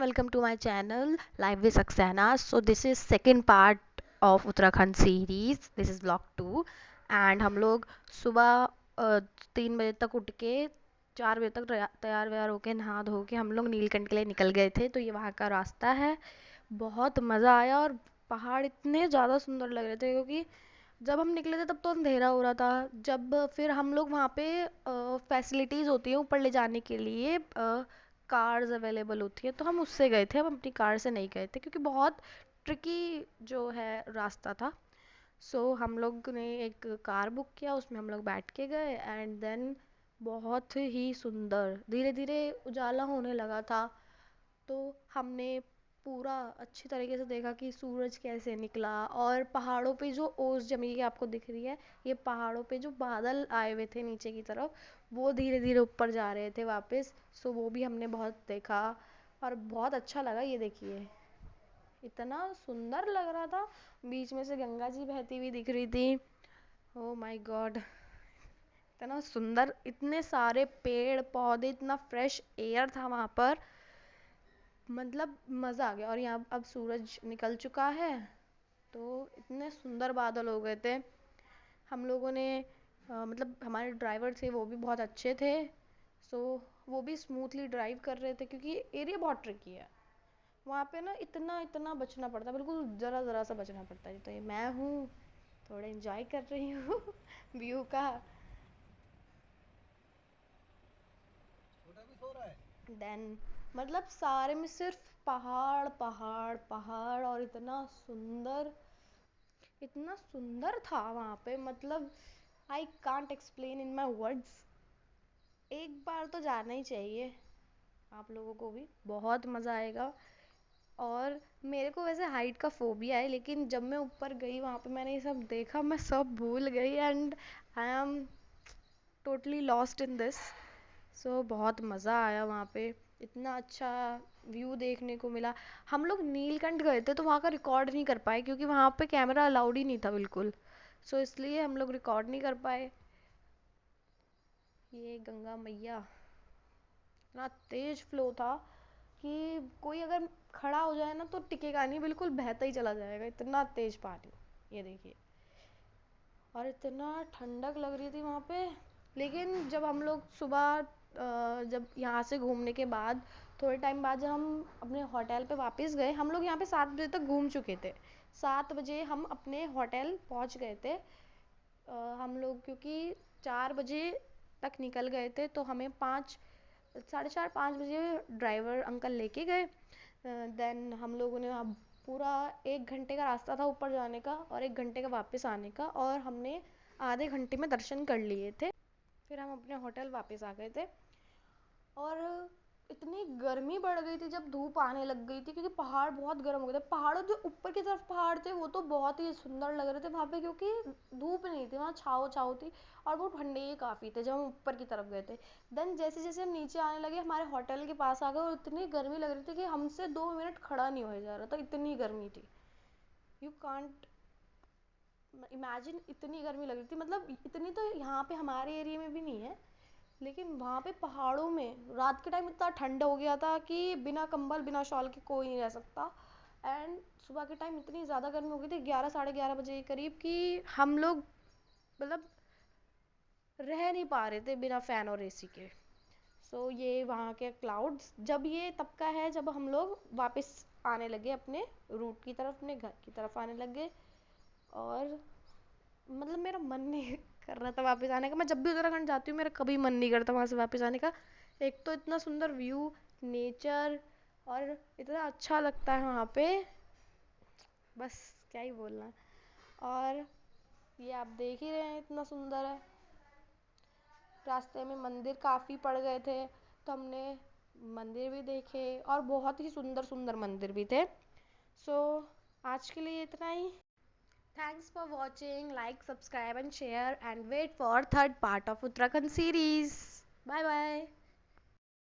welcome to my channel Live with Saxena. So this is second part of Uttarakhand series. This is vlog 2 and हम लोग सुबह 3 बजे तक उठ के 4 बजे तक तैयार व्यार होके नहा धो के हम लोग नीलकंठ के लिए निकल गए थे। तो ये वहाँ का रास्ता है। बहुत मज़ा आया और पहाड़ इतने ज़्यादा सुंदर लग रहे थे क्योंकि जब हम निकले थे तब तो अंधेरा हो रहा था। जब फिर हम लोग वहाँ पे फैसिलिटीज़ होती है ऊपर ले जाने के लिए, कार्स अवेलेबल होती है, तो हम उससे गए थे। हम अपनी कार से नहीं गए थे क्योंकि बहुत ट्रिकी जो है रास्ता था। हम लोग ने एक कार बुक किया, उसमें हम लोग बैठ के गए एंड देन बहुत ही सुंदर धीरे धीरे उजाला होने लगा था। तो हमने पूरा अच्छी तरीके से देखा कि सूरज कैसे निकला और पहाड़ों पे जो ओस जमी है आपको दिख रही है, ये पहाड़ों पे जो बादल आए हुए थे नीचे की तरफ, वो धीरे धीरे ऊपर जा रहे थे वापस। वो भी हमने बहुत देखा और बहुत अच्छा लगा। ये देखिए, इतना सुंदर लग रहा था। बीच में से गंगा जी बहती हुई दिख रही थी। ओ माय गॉड, इतना सुंदर, इतने सारे पेड़ पौधे, इतना फ्रेश एयर था वहाँ पर, मतलब मज़ा आ गया। और यहाँ अब सूरज निकल चुका है तो इतने सुंदर बादल हो गए थे। हम लोगों ने मतलब हमारे ड्राइवर थे वो भी बहुत अच्छे थे। सो वो भी स्मूथली ड्राइव कर रहे थे क्योंकि एरिया बहुत ट्रिकी है वहाँ पे ना, इतना इतना बचना पड़ता है, बिल्कुल ज़रा ज़रा सा बचना पड़ता है। तो ये मैं हूँ, थोड़ा इंजॉय कर रही हूँ व्यू का। देन मतलब सारे में सिर्फ पहाड़ पहाड़ पहाड़, और इतना सुंदर था वहाँ पे, मतलब I can't explain in my words. एक बार तो जाना ही चाहिए आप लोगों को भी, बहुत मज़ा आएगा। और मेरे को वैसे हाइट का फोबिया है, लेकिन जब मैं ऊपर गई वहाँ पे मैंने ये सब देखा, मैं सब भूल गई and I am totally lost in this. बहुत मज़ा आया वहाँ पे, इतना अच्छा व्यू देखने को मिला। हम लोग नीलकंठ गए थे तो वहाँ का रिकॉर्ड नहीं कर पाए क्योंकि वहाँ पे कैमरा अलाउड ही नहीं था बिल्कुल। इसलिए हम लोग रिकॉर्ड नहीं कर पाए। ये गंगा मैया, इतना तेज फ्लो था कि कोई अगर खड़ा हो जाए ना तो टिकेगा नहीं, बिल्कुल बहता ही चला जाएगा, इतना तेज पानी। ये देखिए, और इतना ठंडक लग रही थी वहाँ पे। लेकिन जब हम लोग सुबह जब यहाँ से घूमने के बाद थोड़े टाइम बाद जब हम अपने होटल पे वापस गए, हम लोग यहाँ पे 7 बजे तक घूम चुके थे। 7 बजे हम अपने होटल पहुँच गए थे। हम लोग क्योंकि 4 बजे तक निकल गए थे तो हमें 5, 4:30, 5 बजे ड्राइवर अंकल लेके गए। देन हम लोगों ने वहाँ पूरा 1 घंटे का रास्ता था ऊपर जाने का और 1 घंटे का वापस आने का, और हमने आधे घंटे में दर्शन कर लिए थे। फिर हम अपने होटल वापस आ गए थे। और इतनी गर्मी बढ़ गई थी जब धूप आने लग गई थी क्योंकि पहाड़ बहुत गर्म हो गए थे। पहाड़ों जो ऊपर की तरफ पहाड़ थे वो तो बहुत ही सुंदर लग रहे थे वहाँ पे क्योंकि धूप नहीं थी, वहाँ छाँव छाँव थी और वो ठंडे ही काफ़ी थे जब हम ऊपर की तरफ गए थे। देन जैसे जैसे हम नीचे आने लगे हमारे होटल के पास आ गए और इतनी गर्मी लग रही थी कि हमसे 2 मिनट खड़ा नहीं हो जा रहा था, इतनी गर्मी थी। यू कांट इमेजिन, इतनी गर्मी लग रही थी। मतलब इतनी तो यहाँ पे हमारे एरिया में भी नहीं है, लेकिन वहाँ पे पहाड़ों में रात के टाइम इतना ठंड हो गया था कि बिना कंबल बिना शॉल के कोई नहीं रह सकता। एंड सुबह के टाइम इतनी ज़्यादा गर्मी हो गई थी 11, 11:30 बजे के करीब कि हम लोग मतलब रह नहीं पा रहे थे बिना फ़ैन और एसी के। ये वहाँ के क्लाउड्स, जब ये तब का है जब हम लोग वापस आने लगे अपने रूट की तरफ, अपने घर की तरफ आने लगे। और मतलब मेरा मन नहीं कर रहा था वापस आने का। मैं जब भी उत्तराखंड जाती हूँ मेरा कभी मन नहीं करता वहाँ से वापस आने का। एक तो इतना सुंदर व्यू, नेचर, और इतना अच्छा लगता है वहाँ पे, बस क्या ही बोलना। और ये आप देख ही रहे हैं इतना सुंदर है। रास्ते में मंदिर काफ़ी पड़ गए थे तो हमने मंदिर भी देखे और बहुत ही सुंदर सुंदर मंदिर भी थे। सो आज के लिए इतना ही। Thanks for watching. Like, subscribe and share, and wait for third part of Uttarakhand series. Bye bye.